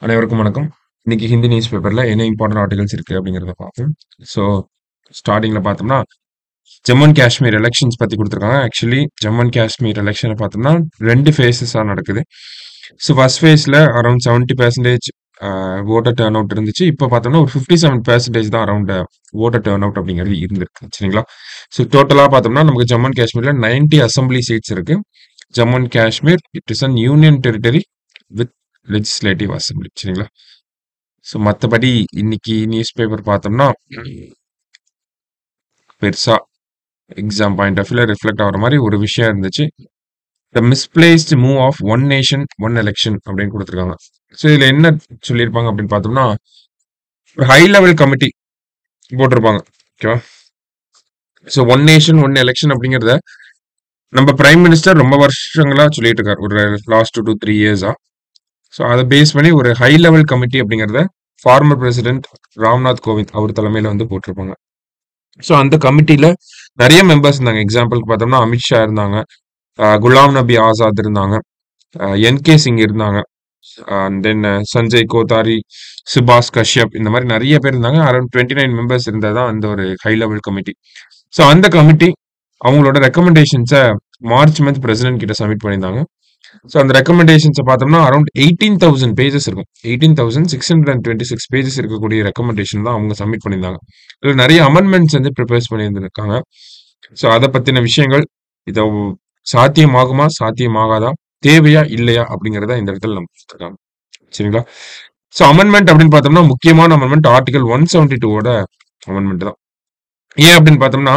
அனைவருக்கும் வணக்கம். இன்னைக்கு ஹிந்தி நியூஸ் பேப்பர்ல என்ன இம்பார்ட்டன்ட் ஆர்டிகல்ஸ் இருக்கு அப்படிங்கிறத பார்ப்போம். ஸோ ஸ்டார்டிங்ல பார்த்தோம்னா ஜம்மு அண்ட் காஷ்மீர் எலெக்ஷன்ஸ் பத்தி கொடுத்துருக்காங்க. ஆக்சுவலி ஜம்மு அண்ட் காஷ்மீர் எலெக்ஷனை பார்த்தோம்னா 2 ஃபேஸஸாக நடக்குது. ஸோ ஃபர்ஸ்ட் ஃபேஸில் அரௌண்ட் 70% ஓட்டர் டேர்ன் அவுட் இருந்துச்சு. இப்போ பார்த்தோம்னா ஒரு 57% தான் அரௌண்ட் ஓட்டர் டேர்ன் அவுட் அப்படிங்கிறது இருந்திருக்கு. சரிங்களா? ஸோ டோட்டலாக பார்த்தோம்னா நமக்கு ஜம்மு அண்ட் காஷ்மீரில் 90 அசம்பிளி சீட்ஸ் இருக்கு. Jammu and Kashmir it is an union territory with legislative assembly. சரிங்களா? ஸோ மற்றபடி இன்னைக்கு நியூஸ் பேப்பர் பார்த்தோம்னா பெருசா எக்ஸாம் பாயிண்ட் ஆஃப் வியூல ரிஃப்ளெக்ட் ஆகிற மாதிரி ஒரு விஷயம் இருந்துச்சு. The misplaced move of one nation one election அப்படின்னு கொடுத்துருக்காங்க. ஸோ இதில் என்ன சொல்லியிருப்பாங்க அப்படின்னு பார்த்தோம்னா ஹை லெவல் கமிட்டி போட்டிருப்பாங்க. ஓகேவா? So one nation one election அப்படிங்கிறத நம்ம பிரைம் மினிஸ்டர் ரொம்ப வருஷங்களா சொல்லிட்டு இருக்காரு, ஒரு லாஸ்ட் 2-3 இயர்ஸா. ஸோ அதை பேஸ் பண்ணி ஒரு ஹை லெவல் கமிட்டி அப்படிங்கிறத ஃபார்மர் பிரசிடென்ட் ராம்நாத் கோவிந்த் அவர் தலைமையில வந்து போட்டிருப்பாங்க. ஸோ அந்த கமிட்டியில நிறைய மெம்பர்ஸ் இருந்தாங்க. எக்ஸாம்பிளுக்கு பார்த்தோம்னா அமித்ஷா இருந்தாங்க, குலாம் நபி ஆசாத் இருந்தாங்க, என்கே சிங் இருந்தாங்க, தென் சஞ்சய் கோத்தாரி, சுபாஷ் கஷ்யப், இந்த மாதிரி நிறைய பேர் இருந்தாங்க. அரௌண்ட் 29 மெம்பர்ஸ் இருந்ததான் அந்த ஒரு ஹை லெவல் கமிட்டி. ஸோ அந்த கமிட்டி அவங்களோட ரெக்கமெண்டேஷன்ஸை மார்ச் மந்த் பிரசிடென்ட் கிட்ட சப்மிட் பண்ணியிருந்தாங்க. ஸோ அந்த ரெக்கமெண்டேஷன்ஸை பார்த்தோம்னா அரௌண்ட் 18,000 பேஜஸ் இருக்கும். 18,626 பேஜஸ் இருக்கக்கூடிய ரெக்கமெண்டேஷன் தான் அவங்க சப்மிட் பண்ணியிருந்தாங்க. இதில் நிறைய அமெண்ட்மெண்ட்ஸ் வந்து ப்ரிப்பேர்ஸ் பண்ணியிருந்திருக்காங்க. ஸோ அதை பற்றின விஷயங்கள், இதை சாத்தியமாகுமா சாத்தியமாகாதா, தேவையா இல்லையா அப்படிங்கிறத இந்த இடத்துல நம்ம கொடுத்துருக்காங்க. சரிங்களா? ஸோ அமெண்ட்மெண்ட் அப்படின்னு பார்த்தோம்னா முக்கியமான அமெண்ட்மெண்ட் ஆர்டிகல் 172 அமெண்ட்மெண்ட் தான். ஏன் அப்படின்னு பார்த்தோம்னா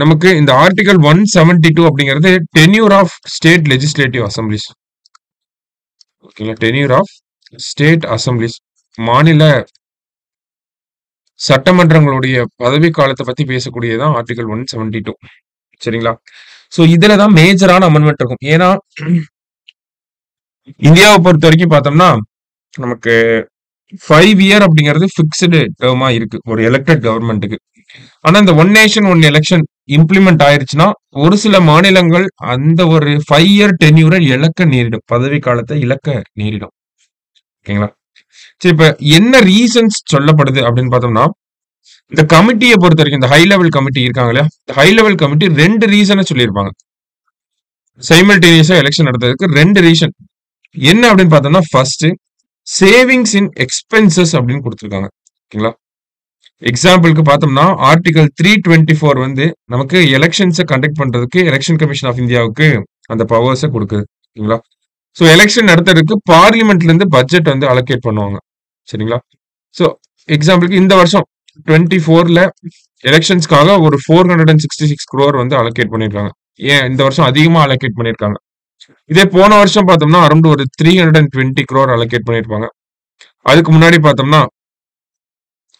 நமக்கு இந்த ஆர்டிகல் 172 அப்படிங்கிறது tenure of state legislative assemblies. ஓகேங்களா? டென்யூர் ஆஃப் ஸ்டேட் அசம்பிளிஸ், மாநில சட்டமன்றங்களுடைய பதவி காலத்தை பத்தி பேசக்கூடியதான் ஆர்டிகல் 172. சரிங்களா? ஸோ இதுல தான் மேஜரான அமெண்ட்மெண்ட் இருக்கும். ஏன்னா இந்தியாவை பொறுத்த வரைக்கும் பார்த்தோம்னா நமக்கு 5 இயர் அப்படிங்கிறது ஃபிக்ஸ்டு டேர்மா இருக்கு ஒரு எலெக்டட் கவர்மெண்ட்டுக்கு. ஆனா இந்த one nation one election implement ஆயிருச்சுன்னா ஒரு சில மாநிலங்கள் அந்த ஒரு 5 இயர் டென்யூரை இழக்க நேரிடும், பதவி காலத்தை இழக்க நேரிடும். ஓகேங்களா? சரி, இப்ப என்ன ரீசன்ஸ் சொல்லப்படுது அப்படின்னு பார்த்தோம்னா இந்த கமிட்டியை பொறுத்த வரைக்கும், இந்த ஹை லெவல் கமிட்டி இருக்காங்க இல்லையா, ஹை லெவல் கமிட்டி 2 ரீசனை சொல்லியிருப்பாங்க. சைமல்டேனியஸா எலெக்ஷன் நடத்துறதுக்கு 2 ரீசன் என்ன அப்படின்னு பார்த்தோம்னா, ஃபர்ஸ்ட் சேவிங்ஸ் இன் எக்ஸ்பென்சஸ் அப்படின்னு கொடுத்துருக்காங்க. ஓகேங்களா? எக்ஸாம்பிளுக்கு பார்த்தோம்னா ஆர்டிகல் 324 வந்து நமக்கு எலெக்ஷன்ஸை கண்டக்ட் பண்றதுக்கு எலெக்ஷன் கமிஷன் ஆஃப் இந்தியாவுக்கு அந்த பவர்ஸை கொடுக்குது. ஓகேங்களா? ஸோ எலெக்ஷன் நடத்துறதுக்கு பார்லிமெண்ட்ல இருந்து பட்ஜெட் வந்து அலோகேட் பண்ணுவாங்க. சரிங்களா? ஸோ எக்ஸாம்பிளுக்கு இந்த வருஷம் 24ல எலெக்ஷன்ஸ்க்காக ஒரு 466 crore வந்து அலோகேட் பண்ணிருக்காங்க. ஏன் இந்த வருஷம் அதிகமா அலோகேட் பண்ணிருக்காங்க. இதே போன வருஷம் பார்த்தோம்னா அரௌண்ட் ஒரு 320 crore அலோகேட் பண்ணிருப்பாங்க. அதுக்கு முன்னாடி பார்த்தோம்னா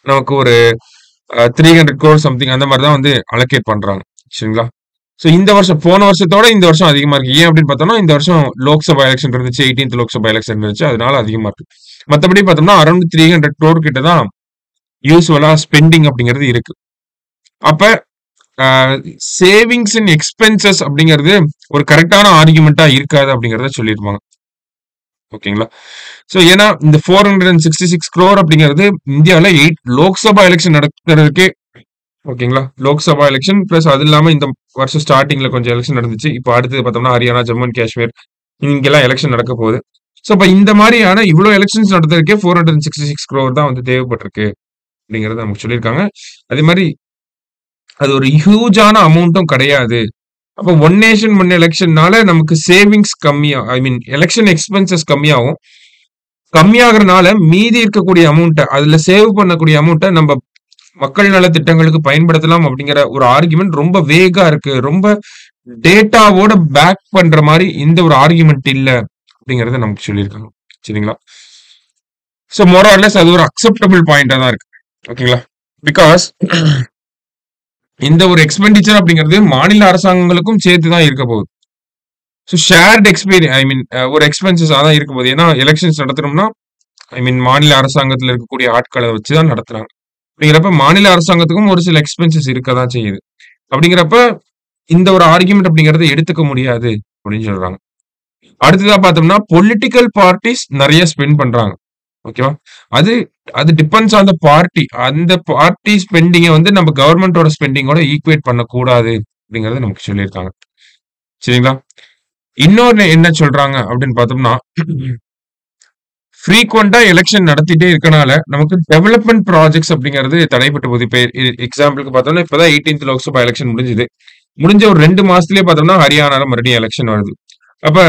நமக்கு ஒரு 300 crore சம்திங் அந்த மாதிரி தான் வந்து அலோகேட் பண்றாங்க. சரிங்களா? ஸோ இந்த வருஷம் போன வருஷத்தோட இந்த வருஷம் அதிகமா இருக்கு. ஏன் அப்படின்னு பார்த்தோம்னா இந்த வருஷம் லோக்சபா எலெக்ஷன் இருந்துச்சு, 18th லோக்சபா எலெக்ஷன் இருந்துச்சு, அதனால அதிகமா இருக்கு. மற்றபடி பார்த்தோம்னா அரௌண்ட் 300 crore கிட்ட தான் யூஸ்வலா ஸ்பெண்டிங் அப்படிங்கிறது இருக்கு. அப்ப சேவிங்ஸ் இன் எக்ஸ்பென்சஸ் அப்படிங்கிறது ஒரு கரெக்டான ஆர்குமெண்டா இருக்காது அப்படிங்கறத சொல்லியிருப்பாங்க. ஓகேங்களா? ஸோ ஏன்னா இந்த 466 crore அப்படிங்கிறது இந்தியாவில் 8 லோக்சபா எலெக்ஷன் நடக்கிறதுக்கே. ஓகேங்களா? லோக்சபா எலெக்ஷன் பிளஸ் அது இல்லாம இந்த வருஷம் ஸ்டார்டிங்ல கொஞ்சம் எலெக்ஷன் நடந்துச்சு. இப்போ அடுத்து பார்த்தோம்னா ஹரியானா, ஜம்மு அண்ட் காஷ்மீர் இங்கெல்லாம் எலெக்ஷன் நடக்க போகுது. ஸோ இப்போ இந்த மாதிரியான இவ்வளவு எலெக்ஷன்ஸ் நடத்துறதுக்கே 466 crore தான் வந்து தேவைப்பட்டிருக்கு அப்படிங்கறத நமக்கு சொல்லியிருக்காங்க. அதே மாதிரி அது ஒரு ஹியூஜான அமௌண்ட்டும் கிடையாது. அப்போ ஒன் நேஷன் ஒன் எலெக்ஷன்னால நமக்கு சேவிங்ஸ் கம்மியா, ஐ மீன் எலெக்ஷன் எக்ஸ்பென்சஸ் கம்மியாகும். கம்மியாகிறதுனால மீதி இருக்கக்கூடிய அமௌண்ட்டை, அதுல சேவ் பண்ணக்கூடிய அமௌண்ட்டை நம்ம மக்கள் நல திட்டங்களுக்கு பயன்படுத்தலாம் அப்படிங்கிற ஒரு ஆர்குமெண்ட் ரொம்ப வேகா இருக்கு. ரொம்ப டேட்டாவோட பேக் பண்ற மாதிரி இந்த ஒரு ஆர்குமெண்ட் இல்ல அப்படிங்கறத நமக்கு சொல்லியிருக்காங்க. சரிங்களா? ஸோ மோரார்லெஸ் அது ஒரு அக்செப்டபிள் பாயிண்டா தான் இருக்கு. ஓகேங்களா? பிகாஸ் இந்த ஒரு எக்ஸ்பெண்டிச்சர் அப்படிங்கிறது மாநில அரசாங்கங்களுக்கும் சேர்த்து தான் இருக்க போகுது. ஸோ ஷேர்ட் எக்ஸ்பீரியன், ஐ மீன் ஒரு எக்ஸ்பென்சஸ் தான் இருக்க போகுது. ஏன்னா எலெக்ஷன்ஸ் நடத்தணும்னா ஐ மீன் மாநில அரசாங்கத்தில் இருக்கக்கூடிய ஆட்களை வச்சு தான் நடத்துறாங்க. அப்படிங்கிறப்ப மாநில அரசாங்கத்துக்கும் ஒரு சில எக்ஸ்பென்சஸ் இருக்க தான் செய்யுது. அப்படிங்கிறப்ப இந்த ஒரு ஆர்குமெண்ட் அப்படிங்கறத எடுத்துக்க முடியாது அப்படின்னு சொல்றாங்க. அடுத்ததா பார்த்தோம்னா பொலிட்டிக்கல் பார்ட்டிஸ் நிறைய ஸ்பெண்ட் பண்றாங்க. ஓகேவா? அது அது டிபெண்ட்ஸ் ஆன் த பார்ட்டி. அந்த பார்ட்டி ஸ்பெண்டிங்க வந்து நம்ம கவர்மெண்டோட ஸ்பெண்டிங்கோட ஈக்குவேட் பண்ணக்கூடாது அப்படிங்கறத நமக்கு சொல்லியிருக்காங்க. சரிங்களா? இன்னொன்னு என்ன சொல்றாங்க அப்படின்னு பார்த்தோம்னா, ஃப்ரீக்வெண்டா எலெக்ஷன் நடத்திட்டே இருக்கனால நமக்கு டெவலப்மெண்ட் ப்ராஜெக்ட்ஸ் அப்படிங்கிறது தடைப்பட்டு போகுது. இப்ப எக்ஸாம்பிளுக்கு பார்த்தோம்னா இப்பதான் 18th லோக்சபா எலெக்ஷன் முடிஞ்சது. முடிஞ்ச ஒரு 2 மாசத்துலயே பார்த்தோம்னா ஹரியானால மறுபடியும் எலெக்ஷன் வருது. அப்ப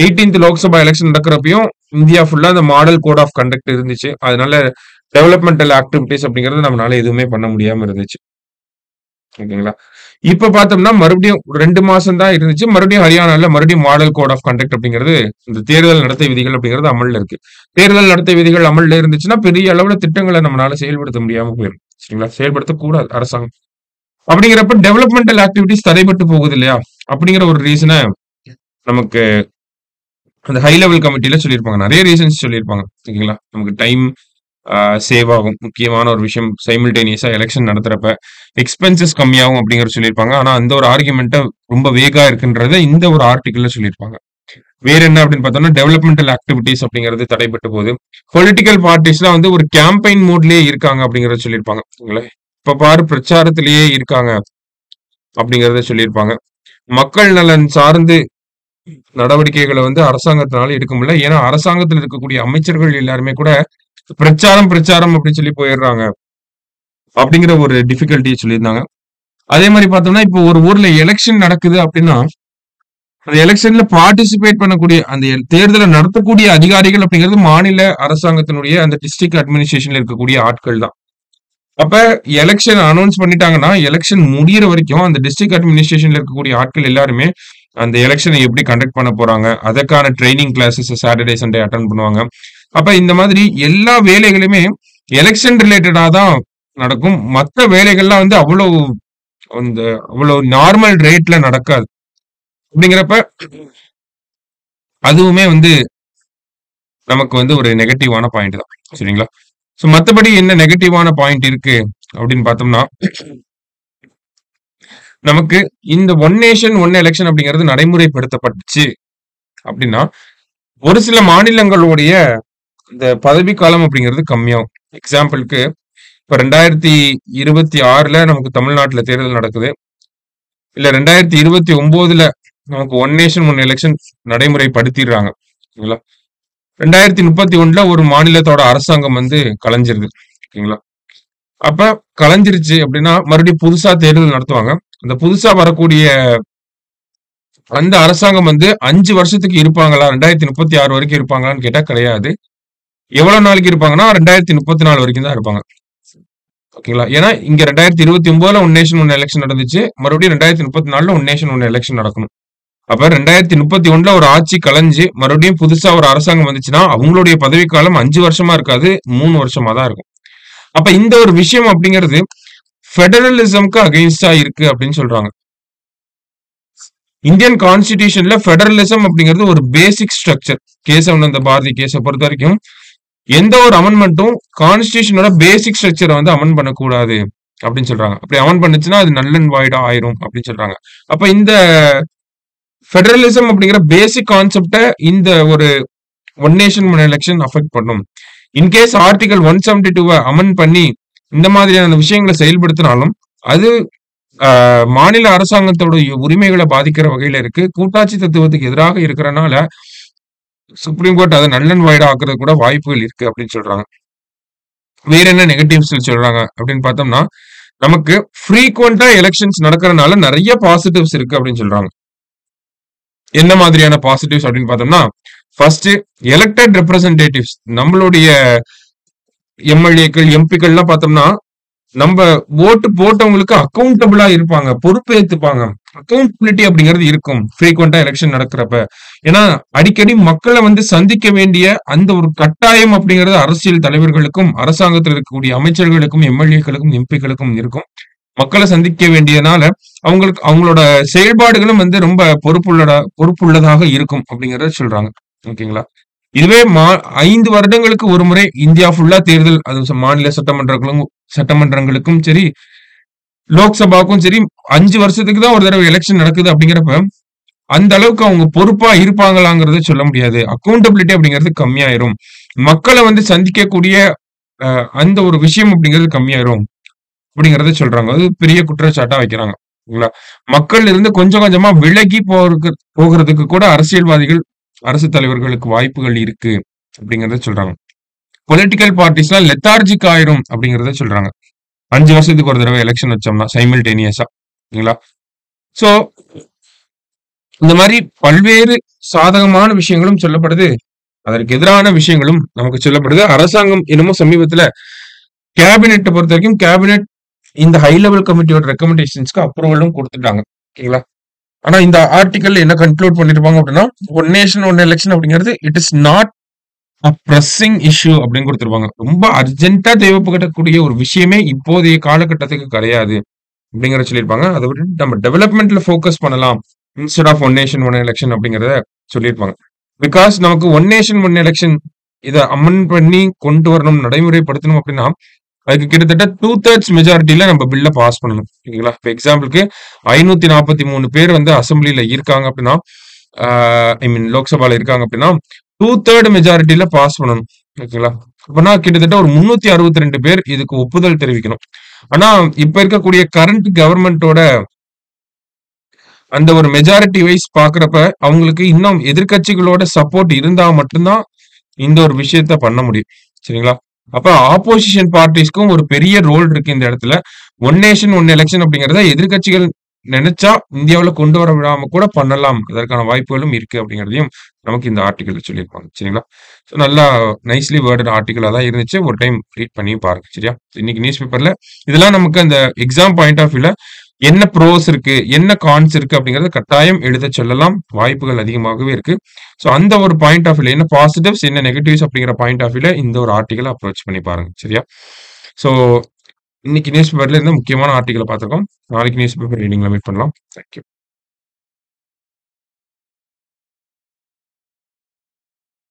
18th லோக்சபா எலெக்ஷன் நடக்கிறப்பயும் இந்தியா ஃபுல்லா அந்த மாடல் கோட் ஆஃப் கண்டக்ட் இருந்துச்சு. அதனால டெவலப்மெண்டல் ஆக்டிவிட்டிஸ் அப்படிங்கிறது நம்மளால எதுவுமே பண்ண முடியாம இருந்துச்சு. ஓகேங்களா? இப்ப பார்த்தோம்னா மறுபடியும் 2 மாசம் தான் இருந்துச்சு. மறுபடியும் ஹரியானால மறுபடியும் மாடல் கோட் ஆஃப் கண்டக்ட் அப்படிங்கிறது இந்த தேர்தல் நடத்தை விதிகள் அப்படிங்கிறது அமல்ல இருக்கு. தேர்தல் நடத்தை விதிகள் அமல்ல இருந்துச்சுன்னா பெரிய அளவுல திட்டங்களை நம்மளால செயல்படுத்த முடியாம போயிடும். சரிங்களா? செயல்படுத்தக்கூடாது அரசாங்கம். அப்படிங்கிறப்ப டெவலப்மெண்டல் ஆக்டிவிட்டிஸ் தடைபட்டு போகுது இல்லையா? அப்படிங்கிற ஒரு ரீசனை நமக்கு அந்த ஹை லெவல் கமிட்டில சொல்லியிருப்பாங்க. நிறைய ரீசன்ஸ் சொல்லியிருப்பாங்க. ஓகேங்களா? நமக்கு டைம் சேவ் ஆகும். முக்கியமான ஒரு விஷயம் சைமில்டேனியஸா எலெக்ஷன் நடத்துறப்ப எக்ஸ்பென்சஸ் கம்மியாகும் அப்படிங்கறது சொல்லியிருப்பாங்க. ஆனா அந்த ஒரு ஆர்குமெண்ட்டை ரொம்ப வேகா இருக்குன்றத இந்த ஒரு ஆர்டிகிள்ல சொல்லியிருப்பாங்க. வேற என்ன அப்படின்னு பார்த்தோம்னா டெவலப்மெண்டல் ஆக்டிவிட்டிஸ் அப்படிங்கிறது தடைபட்டு போகுது. பொலிட்டிக்கல் பார்ட்டிஸ்லாம் வந்து ஒரு கேம்பெயின் மோட்லயே இருக்காங்க அப்படிங்கறத சொல்லியிருப்பாங்க. ஓகேங்களா? இப்ப பாரு பிரச்சாரத்திலேயே இருக்காங்க அப்படிங்கறத சொல்லியிருப்பாங்க. மக்கள் நலன் சார்ந்து நடவடிக்கைகளை வந்து அரசாங்கத்தினால எடுக்க முடியல. ஏன்னா அரசாங்கத்தில் இருக்கக்கூடிய அமைச்சர்கள் எல்லாருமே கூட பிரச்சாரம் பிரச்சாரம் அப்படின்னு சொல்லி போயிடுறாங்க அப்படிங்கிற ஒரு டிஃபிகல்ட்டியை சொல்லியிருந்தாங்க. அதே மாதிரி பார்த்தோம்னா இப்போ ஒரு ஊர்ல எலெக்ஷன் நடக்குது அப்படின்னா அந்த எலெக்ஷன்ல பார்ட்டிசிபேட் பண்ணக்கூடிய அந்த தேர்தலை நடத்தக்கூடிய அதிகாரிகள் அப்படிங்கிறது மாநில அரசாங்கத்தினுடைய அந்த டிஸ்ட்ரிக்ட் அட்மினிஸ்ட்ரேஷன்ல இருக்கக்கூடிய ஆட்கள் தான். அப்ப எலெக்ஷன் அனௌன்ஸ் பண்ணிட்டாங்கன்னா எலெக்ஷன் முடியிற வரைக்கும் அந்த டிஸ்ட்ரிக்ட் அட்மினிஸ்ட்ரேஷன்ல இருக்கக்கூடிய ஆட்கள் எல்லாருமே அந்த எலெக்ஷனை எப்படி கண்டக்ட் பண்ண போறாங்க, அதற்கான training classes Saturday Sunday attend பண்ணுவாங்க. அப்ப இந்த மாதிரி எல்லா வேலைகளுமே எலெக்ஷன் ரிலேட்டடா தான் நடக்கும். மற்ற வேலைகள்லாம் வந்து அவ்வளவு நார்மல் ரேட்ல நடக்காது. அப்படிங்கிறப்ப அதுவுமே வந்து நமக்கு வந்து ஒரு நெகட்டிவான பாயிண்ட் தான். சரிங்களா? சோ மத்தபடி என்ன நெகட்டிவான பாயிண்ட் இருக்கு அப்படின்னு பார்த்தோம்னா நமக்கு இந்த ஒன் நேஷன் ஒன் எலெக்ஷன் அப்படிங்கிறது நடைமுறைப்படுத்தப்பட்டுச்சு அப்படின்னா ஒரு சில மாநிலங்களுடைய இந்த பதவி காலம் அப்படிங்கிறது கம்மியாகும். எக்ஸாம்பிளுக்கு இப்ப 2026ல நமக்கு தமிழ்நாட்டுல தேர்தல் நடக்குது. இல்ல 2029ல நமக்கு ஒன் நேஷன் ஒன் எலெக்ஷன் நடைமுறைப்படுத்திடுறாங்க. 2031ல ஒரு மாநிலத்தோட அரசாங்கம் வந்து கலைஞ்சிருது. ஓகேங்களா? அப்ப கலைஞ்சிருச்சு அப்படின்னா மறுபடியும் புதுசா தேர்தல் நடத்துவாங்க. அந்த புதுசா வரக்கூடிய அந்த அரசாங்கம் வந்து 5 வருஷத்துக்கு இருப்பாங்களா, 2036 வரைக்கும் இருப்பாங்களான்னு கேட்டா கிடையாது. எவ்வளவு நாளைக்கு இருப்பாங்கன்னா 2034 வரைக்கும் தான் இருப்பாங்க. ஓகேங்களா? ஏன்னா இங்க 2029ல ஒன் நேஷன் ஒன் எலெக்ஷன் நடந்துச்சு. மறுபடியும் 2034ல ஒன் நேஷன் ஒன் எலெக்ஷன் நடக்கணும். அப்ப 2031ல ஒரு ஆட்சி கலைஞ்சு மறுபடியும் புதுசா ஒரு அரசாங்கம் வந்துச்சுன்னா அவங்களுடைய பதவிக்காலம் 5 வருஷமா இருக்காது, 3 வருஷமா தான் இருக்கும். அப்ப இந்த ஒரு விஷயம் அப்படிங்கிறது ஃபெடரலிசம்க்கு அகைன்ஸ்டா இருக்கு அப்படின்னு சொல்றாங்க. இந்தியன் கான்ஸ்டிடியூஷன்ல ஃபெடரலிசம் அப்படிங்கிறது ஒரு பேசிக் ஸ்ட்ரக்சர். கேசவானந்த பாரதி கேஸை பொறுத்த வரைக்கும் எந்த ஒரு அமெண்ட்மெண்ட்டும் கான்ஸ்டிடியூஷனோட பேசிக் ஸ்ட்ரக்சரை வந்து அமெண்ட் பண்ணக்கூடாது அப்படின்னு சொல்றாங்க. அப்படி அமெண்ட் பண்ணுச்சுன்னா அது நல் அண்ட் வாய்டா ஆயிரும் அப்படின்னு சொல்றாங்க. அப்ப இந்த ஃபெடரலிசம் அப்படிங்கிற பேசிக் கான்செப்டை இந்த ஒரு one nation one election affect பண்ணும். இன்கேஸ் ஆர்டிகல் 172 அமெண்ட் பண்ணி இந்த மாதிரியான விஷயங்களை செயல்படுத்தினாலும் அது மாநில அரசாங்கத்தோட உரிமைகளை பாதிக்கிற வகையில இருக்கு. கூட்டாட்சி தத்துவத்துக்கு எதிராக இருக்கிறனால சுப்ரீம் கோர்ட் அதை நல் அண்ட் வாய்டா ஆக்குறது கூட வாய்ப்புகள் இருக்கு அப்படின்னு சொல்றாங்க. வேற என்ன நெகட்டிவ்ஸ் சொல்றாங்க அப்படின்னு பார்த்தோம்னா நமக்கு ஃப்ரீக்வெண்டா எலெக்ஷன்ஸ் நடக்கிறதுனால நிறைய பாசிட்டிவ்ஸ் இருக்கு அப்படின்னு சொல்றாங்க. என்ன மாதிரியான பாசிட்டிவ்ஸ் அப்படின்னு பார்த்தோம்னா ஃபர்ஸ்ட் எலெக்டட் ரெப்ரசன்டேட்டிவ்ஸ் நம்மளுடைய எம்எல்ஏக்கள் எம்பிக்கள்லாம் பார்த்தோம்னா நம்ம ஓட்டு போட்டவங்களுக்கு அக்கௌண்டபிளா இருப்பாங்க, பொறுப்பேற்றுப்பாங்க. அக்கௌண்டபிலிட்டி அப்படிங்கிறது இருக்கும் ஃப்ரீக்வெண்டா எலெக்ஷன் நடக்கிறப்ப. ஏன்னா அடிக்கடி மக்களை வந்து சந்திக்க வேண்டிய அந்த ஒரு கட்டாயம் அப்படிங்கிறது அரசியல் தலைவர்களுக்கும் அரசாங்கத்தில் இருக்கக்கூடிய அமைச்சர்களுக்கும் எம்எல்ஏக்களுக்கும் எம்பிக்களுக்கும் இருக்கும். மக்களை சந்திக்க வேண்டியதுனால அவங்களுக்கு அவங்களோட செயல்பாடுகளும் வந்து ரொம்ப பொறுப்புள்ளதாக இருக்கும் அப்படிங்கறத சொல்றாங்க. ஓகேங்களா? இதுவே 5 வருடங்களுக்கு ஒரு முறை இந்தியா ஃபுல்லா தேர்தல், அது மாநில சட்டமன்றங்களுக்கும் சரி லோக்சபாவுக்கும் சரி 5 வருஷத்துக்கு தான் ஒரு தடவை எலெக்ஷன் நடக்குது அப்படிங்கிறப்ப அந்த அளவுக்கு அவங்க பொறுப்பா இருப்பாங்களாங்கிறத சொல்ல முடியாது. அக்கவுண்டபிலிட்டி அப்படிங்கிறது கம்மியாயிரும். மக்கள வந்து சந்திக்கக்கூடிய அந்த ஒரு விஷயம் அப்படிங்கிறது கம்மியாயிரும் அப்படிங்கிறத சொல்றாங்க. அது பெரிய குற்றச்சாட்டா வைக்கிறாங்க. சரிங்களா? மக்கள் இருந்து கொஞ்சம் கொஞ்சமா விலகி போகிறதுக்கு கூட அரசியல்வாதிகள், அரசு தலைவர்களுக்கு வாய்ப்புகள் இருக்கு அப்படிங்கிறத சொல்றாங்க. பொலிட்டிக்கல் பார்ட்டிஸ்லாம் லெத்தார்ஜிக் ஆயிரும் அப்படிங்கிறத சொல்றாங்க. 5 வருஷத்துக்கு ஒரு தடவை எலெக்ஷன் வச்சோம்னா சைமல்டேனியஸா. சரிங்களா? சோ இந்த மாரி பல்வேறு சாதகமான விஷயங்களும் சொல்லப்படுது. அதற்கு எதிரான விஷயங்களும் நமக்கு சொல்லப்படுது. அரசாங்கம் என்னமோ சமீபத்துல கேபினெட்ட பொறுத்தவரைக்கும் கேபினெட் இந்த ஹை லெவல் கமிட்டியோட ரெக்கமெண்டேஷன்ஸ்க்கு அப்ரூவலும் குடுத்துட்டாங்க. ஓகேங்களா? ஆனா இந்த ஆர்டிக்கல்ல என்ன கன்க்ளூட் பண்ணிருப்பாங்க அப்படின்னா, ஒன் நேஷன் ஒன் எலெக்ஷன் அப்படிங்கிறது it is not a pressing issue அப்படின்னு குடுத்துருப்பாங்க. ரொம்ப அர்ஜென்ட்டா தேவைப்படக்கூடிய ஒரு விஷயமே இப்போதைய காலகட்டத்துக்கு கிடையாது. அப்படிங்கிறத சொல்லியிருப்பாங்க. அத விட்டுட்டு நம்ம டெவலப்மென்ட்ல ஃபோக்கஸ் பண்ணலாம். Instead of one nation one election அப்படிங்கிறத சொல்லியிருப்பாங்க. பிகாஸ் நமக்கு ஒன் நேஷன் ஒன் எலக்ஷன் இத அமெண்ட் பண்ணி கொண்டு வரணும், நடைமுறைப்படுத்தணும் அப்படின்னா, அதுக்கு கிட்டத்தட்ட 2/3 மெஜாரிட்டில நம்ம பில்ல பாஸ் பண்ணணும். ஓகேங்களா? இப்ப எக்ஸாம்பிள்க்கு 543 பேர் வந்து அசெம்பிளில இருக்காங்க அப்படின்னா, ஐ மீன் லோக்சபால இருக்காங்க அப்படின்னா, 2/3 மெஜாரிட்டில பாஸ் பண்ணணும். ஓகேங்களா? அப்பன்னா கிட்டத்தட்ட ஒரு 362 பேர் இதுக்கு ஒப்புதல் தெரிவிக்கணும். ஆனா இப்ப இருக்கக்கூடிய கரண்ட் கவர்மெண்டோட அந்த ஒரு மெஜாரிட்டி வைஸ் பாக்குறப்ப அவங்களுக்கு இன்னும் எதிர்க்கட்சிகளோட சப்போர்ட் இருந்தா மட்டும்தான் இந்த ஒரு விஷயத்த பண்ண முடியும். சரிங்களா? அப்ப ஆப்போசிஷன் பார்ட்டிஸ்க்கும் ஒரு பெரிய ரோல் இருக்கு இந்த இடத்துல. ஒன் நேஷன் ஒன் எலெக்ஷன் அப்படிங்கிறத எதிர்க்கட்சிகள் நினைச்சா இந்தியாவுல கொண்டு வர விடாம கூட பண்ணலாம். அதற்கான வாய்ப்புகளும் இருக்கு அப்படிங்கிறதையும் நமக்கு இந்த ஆர்டிக்கல்ல சொல்லியிருப்பாங்க. சரிங்களா? ஸோ நல்லா நைஸ்லி வேர்டட் ஆர்டிக்கலா தான் இருந்துச்சு. ஒரு டைம் ரீட் பண்ணி பாருங்க. சரியா? இன்னைக்கு நியூஸ் பேப்பர்ல இதெல்லாம் நமக்கு அந்த எக்ஸாம் பாயிண்ட் ஆஃப் வியூல என்ன ப்ரோஸ் இருக்கு, என்ன கான்ஸ் இருக்கு அப்படிங்கறத கட்டாயம் எழுத சொல்லலாம். வாய்ப்புகள் அதிகமாகவே இருக்கு. சோ அந்த ஒரு பாயிண்ட் ஆஃப் வியூல என்ன பாசிட்டிவ்ஸ், என்ன நெகட்டிவ்ஸ் அப்படிங்கிற பாயிண்ட் ஆஃப் வியூல இந்த ஒரு ஆர்டிக்கல அப்ரோச் பண்ணி பாருங்க. சரியா? சோ இன்னைக்கு நியூஸ் பேப்பர்ல இருந்து முக்கியமான ஆர்டிக்கல பார்த்திருக்கோம். நாளைக்கு நியூஸ் பேப்பர் ரீடிங்ல மீட் பண்ணலாம். Thank you.